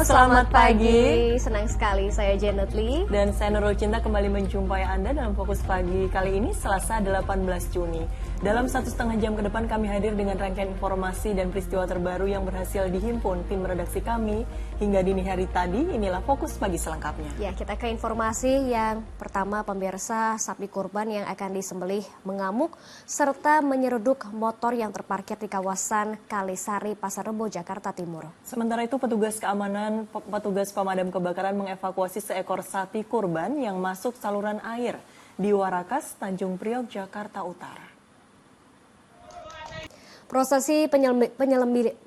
selamat pagi. Senang sekali saya Janet Lee. Dan saya Nurul Cinta kembali menjumpai Anda dalam Fokus Pagi kali ini Selasa 18 Juni. Dalam 1,5 jam ke depan kami hadir dengan rangkaian informasi dan peristiwa terbaru yang berhasil dihimpun tim redaksi kami hingga dini hari tadi. Inilah Fokus Pagi selengkapnya. Ya, kita ke informasi yang pertama, pemirsa, sapi kurban yang akan disembelih mengamuk serta menyeruduk motor yang terparkir di kawasan Kalisari, Pasar Rebo, Jakarta Timur. Sementara itu petugas pemadam kebakaran mengevakuasi seekor sapi kurban yang masuk saluran air di Warakas, Tanjung Priok, Jakarta Utara. Prosesi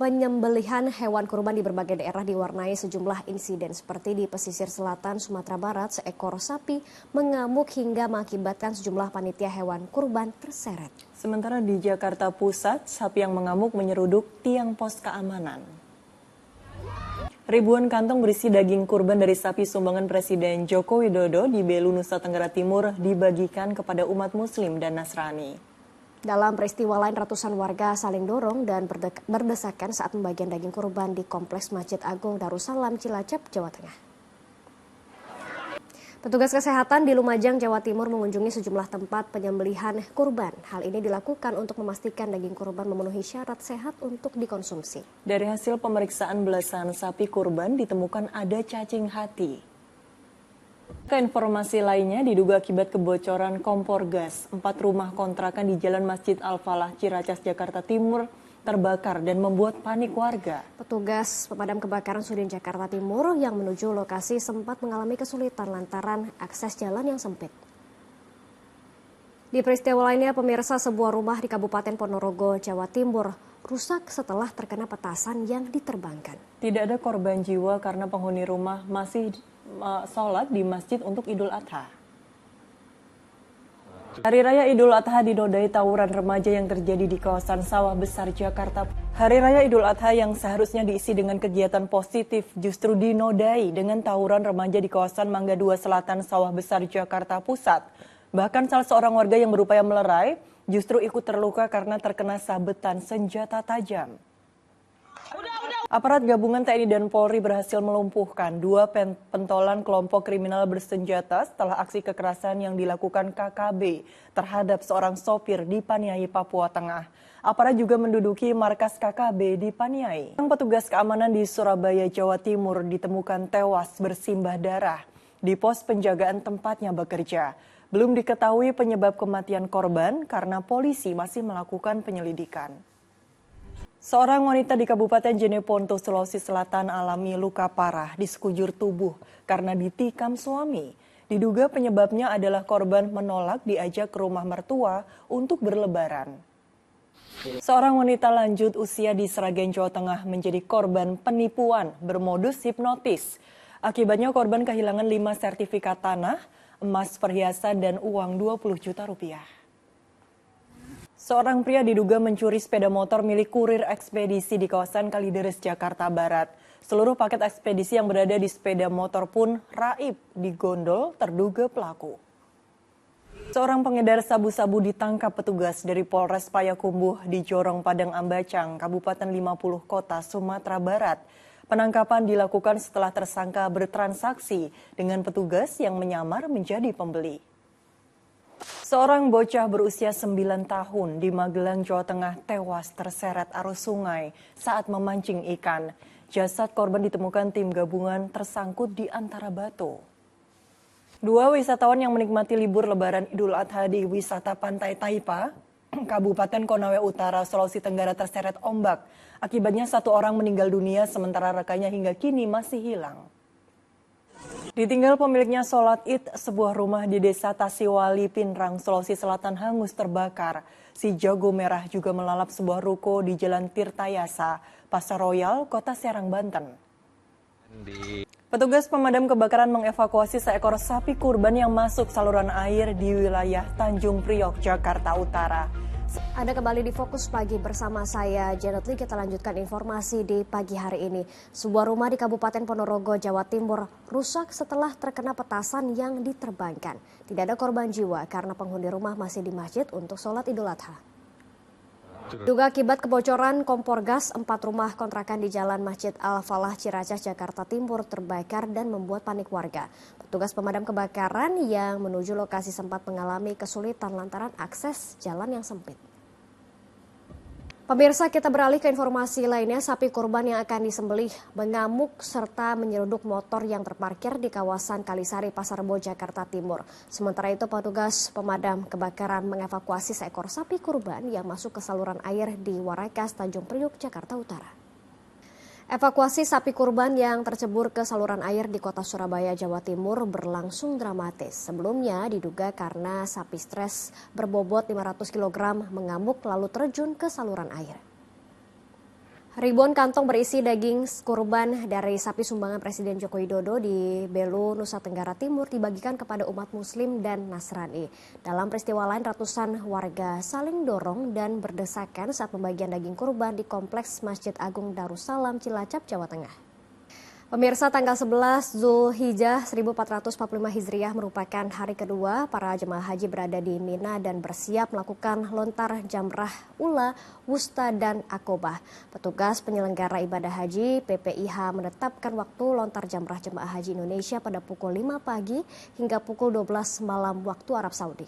penyembelihan hewan kurban di berbagai daerah diwarnai sejumlah insiden seperti di pesisir selatan Sumatera Barat, seekor sapi mengamuk hingga mengakibatkan sejumlah panitia hewan kurban terseret. Sementara di Jakarta Pusat, sapi yang mengamuk menyeruduk tiang pos keamanan. Ribuan kantong berisi daging kurban dari sapi sumbangan Presiden Joko Widodo di Belu, Nusa Tenggara Timur dibagikan kepada umat Muslim dan Nasrani. Dalam peristiwa lain, ratusan warga saling dorong dan berdesakan saat pembagian daging kurban di Kompleks Masjid Agung Darussalam, Cilacap, Jawa Tengah. Petugas kesehatan di Lumajang, Jawa Timur mengunjungi sejumlah tempat penyembelihan kurban. Hal ini dilakukan untuk memastikan daging kurban memenuhi syarat sehat untuk dikonsumsi. Dari hasil pemeriksaan belasan sapi kurban ditemukan ada cacing hati. Ke informasi lainnya, diduga akibat kebocoran kompor gas, 4 rumah kontrakan di Jalan Masjid Al-Falah, Ciracas, Jakarta Timur terbakar dan membuat panik warga. Petugas pemadam kebakaran Sudin Jakarta Timur yang menuju lokasi sempat mengalami kesulitan lantaran akses jalan yang sempit. Di peristiwa lainnya, pemirsa, sebuah rumah di Kabupaten Ponorogo, Jawa Timur rusak setelah terkena petasan yang diterbangkan. Tidak ada korban jiwa karena penghuni rumah masih sholat di masjid untuk Idul Adha. Hari Raya Idul Adha dinodai tawuran remaja yang terjadi di kawasan Sawah Besar, Jakarta. Hari Raya Idul Adha yang seharusnya diisi dengan kegiatan positif justru dinodai dengan tawuran remaja di kawasan Mangga 2 Selatan, Sawah Besar, Jakarta Pusat. Bahkan salah seorang warga yang berupaya melerai justru ikut terluka karena terkena sabetan senjata tajam. Aparat gabungan TNI dan Polri berhasil melumpuhkan 2 pentolan kelompok kriminal bersenjata setelah aksi kekerasan yang dilakukan KKB terhadap seorang sopir di Paniai, Papua Tengah. Aparat juga menduduki markas KKB di Paniai. Petugas keamanan di Surabaya, Jawa Timur ditemukan tewas bersimbah darah di pos penjagaan tempatnya bekerja. Belum diketahui penyebab kematian korban karena polisi masih melakukan penyelidikan. Seorang wanita di Kabupaten Jeneponto, Sulawesi Selatan alami luka parah di sekujur tubuh karena ditikam suami. Diduga penyebabnya adalah korban menolak diajak ke rumah mertua untuk berlebaran. Seorang wanita lanjut usia di Sragen, Jawa Tengah menjadi korban penipuan bermodus hipnotis. Akibatnya korban kehilangan 5 sertifikat tanah, emas, perhiasan, dan uang 20 juta rupiah. Seorang pria diduga mencuri sepeda motor milik kurir ekspedisi di kawasan Kalideres, Jakarta Barat. Seluruh paket ekspedisi yang berada di sepeda motor pun raib digondol terduga pelaku. Seorang pengedar sabu-sabu ditangkap petugas dari Polres Payakumbuh di Jorong Padang Ambacang, Kabupaten 50 Kota, Sumatera Barat. Penangkapan dilakukan setelah tersangka bertransaksi dengan petugas yang menyamar menjadi pembeli. Seorang bocah berusia 9 tahun di Magelang, Jawa Tengah tewas terseret arus sungai saat memancing ikan. Jasad korban ditemukan tim gabungan tersangkut di antara batu. 2 wisatawan yang menikmati libur lebaran Idul Adha di wisata Pantai Taipa, Kabupaten Konawe Utara, Sulawesi Tenggara terseret ombak. Akibatnya 1 orang meninggal dunia sementara rekannya hingga kini masih hilang. Ditinggal pemiliknya sholat Id, sebuah rumah di Desa Tasiwali, Pinrang, Sulawesi Selatan hangus terbakar. Si jago merah juga melalap sebuah ruko di Jalan Tirtayasa, Pasar Royal, Kota Serang, Banten. Petugas pemadam kebakaran mengevakuasi seekor sapi kurban yang masuk saluran air di wilayah Tanjung Priok, Jakarta Utara. Anda kembali di Fokus Pagi bersama saya, Janet Lee. Kita lanjutkan informasi di pagi hari ini. Sebuah rumah di Kabupaten Ponorogo, Jawa Timur rusak setelah terkena petasan yang diterbangkan. Tidak ada korban jiwa karena penghuni rumah masih di masjid untuk sholat Idul Adha. Diduga akibat kebocoran kompor gas, 4 rumah kontrakan di Jalan Masjid Al-Falah, Ciracas, Jakarta Timur terbakar dan membuat panik warga. Petugas pemadam kebakaran yang menuju lokasi sempat mengalami kesulitan lantaran akses jalan yang sempit. Pemirsa, kita beralih ke informasi lainnya. Sapi kurban yang akan disembelih mengamuk serta menyeruduk motor yang terparkir di kawasan Kalisari, Pasar Rebo, Jakarta Timur. Sementara itu, petugas pemadam kebakaran mengevakuasi seekor sapi kurban yang masuk ke saluran air di Warakas, Tanjung Priuk, Jakarta Utara. Evakuasi sapi kurban yang tercebur ke saluran air di kota Surabaya, Jawa Timur berlangsung dramatis. Sebelumnya diduga karena sapi stres berbobot 500 kg mengamuk lalu terjun ke saluran air. Ribuan kantong berisi daging kurban dari sapi sumbangan Presiden Joko Widodo di Belu, Nusa Tenggara Timur dibagikan kepada umat Muslim dan Nasrani. Dalam peristiwa lain, ratusan warga saling dorong dan berdesakan saat pembagian daging kurban di Kompleks Masjid Agung Darussalam, Cilacap, Jawa Tengah. Pemirsa, tanggal 11 Zulhijjah 1445 Hijriah merupakan hari kedua para jemaah haji berada di Mina dan bersiap melakukan lontar jamrah ula, wusta, dan akobah. Petugas penyelenggara ibadah haji PPIH menetapkan waktu lontar jamrah jemaah haji Indonesia pada pukul 5 pagi hingga pukul 12 malam waktu Arab Saudi.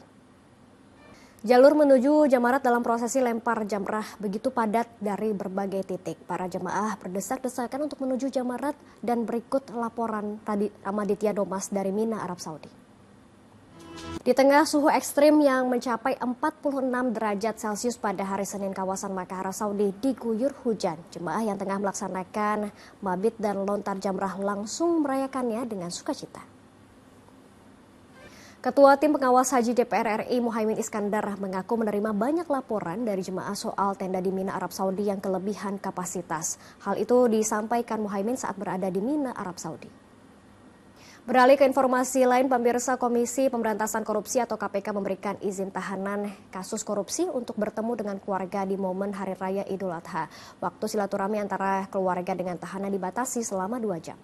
Jalur menuju jamarat dalam prosesi lempar jamrah begitu padat dari berbagai titik. Para jemaah berdesak-desakan untuk menuju jamarat dan berikut laporan Ramaditya Domas dari Mina, Arab Saudi. Di tengah suhu ekstrim yang mencapai 46 derajat Celcius pada hari Senin, kawasan Makkah, Arab Saudi diguyur hujan. Jemaah yang tengah melaksanakan mabit dan lontar jamrah langsung merayakannya dengan sukacita. Ketua Tim Pengawas Haji DPR RI Muhaimin Iskandar mengaku menerima banyak laporan dari jemaah soal tenda di Mina, Arab Saudi yang kelebihan kapasitas. Hal itu disampaikan Muhaimin saat berada di Mina, Arab Saudi. Beralih ke informasi lain, pemirsa, Komisi Pemberantasan Korupsi atau KPK memberikan izin tahanan kasus korupsi untuk bertemu dengan keluarga di momen Hari Raya Idul Adha. Waktu silaturahmi antara keluarga dengan tahanan dibatasi selama 2 jam.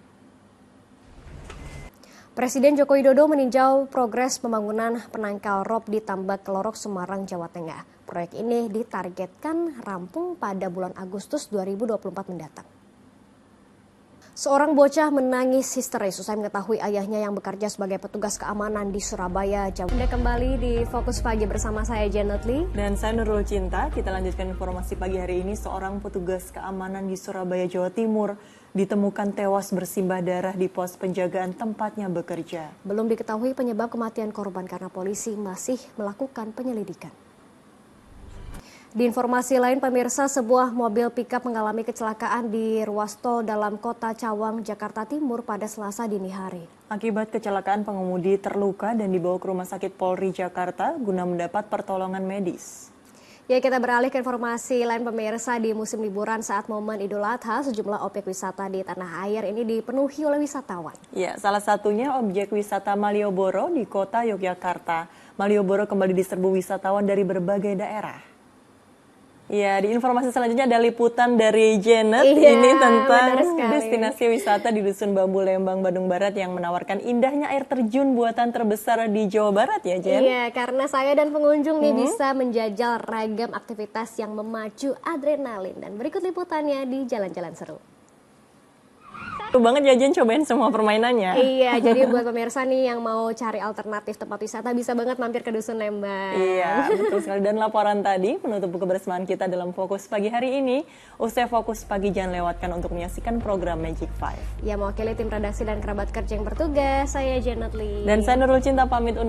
Presiden Joko Widodo meninjau progres pembangunan penangkal rob di Tambak Kelorok, Semarang, Jawa Tengah. Proyek ini ditargetkan rampung pada bulan Agustus 2024 mendatang. Seorang bocah menangis histeris usai mengetahui ayahnya yang bekerja sebagai petugas keamanan di Surabaya, Jawa Tengah. Anda kembali di Fokus Pagi bersama saya Janet Lee. Dan saya Nurul Cinta. Kita lanjutkan informasi pagi hari ini. Seorang petugas keamanan di Surabaya, Jawa Timur ditemukan tewas bersimbah darah di pos penjagaan tempatnya bekerja. Belum diketahui penyebab kematian korban karena polisi masih melakukan penyelidikan. Di informasi lain, pemirsa, sebuah mobil pickup mengalami kecelakaan di ruas tol dalam kota Cawang, Jakarta Timur pada Selasa dini hari. Akibat kecelakaan, pengemudi terluka dan dibawa ke Rumah Sakit Polri Jakarta guna mendapat pertolongan medis. Ya, kita beralih ke informasi lain, pemirsa. Di musim liburan saat momen Idul Adha, sejumlah objek wisata di tanah air ini dipenuhi oleh wisatawan. Ya, salah satunya objek wisata Malioboro di kota Yogyakarta. Malioboro kembali diserbu wisatawan dari berbagai daerah. Ya, di informasi selanjutnya ada liputan dari Janet. Ini tentang destinasi wisata di Dusun Bambu Lembang, Bandung Barat yang menawarkan indahnya air terjun buatan terbesar di Jawa Barat ya, Jen? Iya, karena saya dan pengunjung nih bisa menjajal ragam aktivitas yang memacu adrenalin. Dan berikut liputannya di Jalan-Jalan Seru. Seru banget ya, Jen, cobain semua permainannya. Iya, jadi buat pemirsa nih yang mau cari alternatif tempat wisata bisa banget mampir ke Dusun Lembang. Iya, betul sekali. Dan laporan tadi menutup kebersamaan kita dalam Fokus Pagi hari ini. Usai Fokus Pagi, jangan lewatkan untuk menyaksikan program Magic 5. Ya, mewakili tim redaksi dan kerabat kerja yang bertugas, saya Janet Lee. Dan saya Nurul Cinta pamit undur.